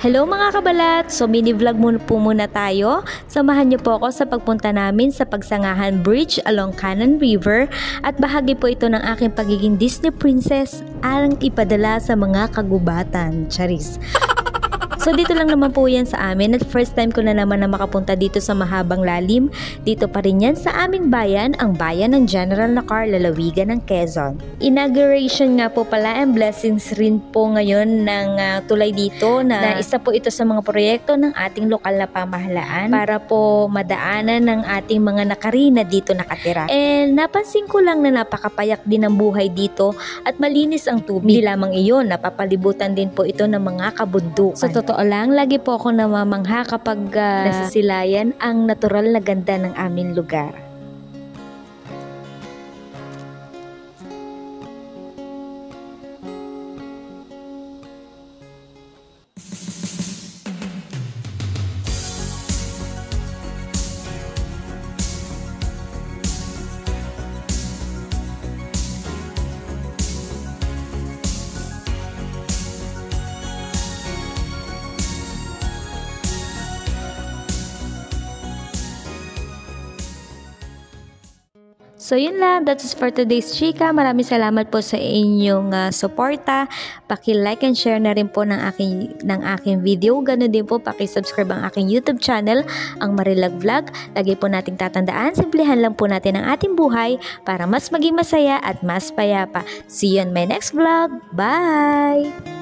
Hello mga kabalat! So mini vlog muna tayo. Samahan niyo po ako sa pagpunta namin sa Pagsangahan Bridge along Cannon River at bahagi po ito ng aking pagiging Disney princess ang ipadala sa mga kagubatan. Charis! So dito lang naman po yan sa amin at first time ko na naman na makapunta dito sa Mahabang Lalim. Dito pa rin yan sa aming bayan, ang bayan ng General Nakar, lalawigan ng Quezon. Inauguration nga po pala and blessings rin po ngayon ng tulay dito na isa po ito sa mga proyekto ng ating lokal na pamahalaan para po madaanan ng ating mga nakari na dito nakatira. And napansin ko lang na napakapayak din ang buhay dito at malinis ang tubig. Hindi lamang iyon, napapalibutan din po ito ng mga kabundukan. So totoo lang, lagi po ako namamangha kapag nasisilayan ang natural na ganda ng aming lugar. So yun lang, that's for today's chika. Maraming salamat po sa inyong suporta. Paki-like and share na rin po ng aking video. Ganun din po, paki-subscribe ang aking YouTube channel, ang Marilag Vlog. Lagi po nating tatandaan, simplihan lang po natin ang ating buhay para mas maging masaya at mas payapa. See you on my next vlog. Bye!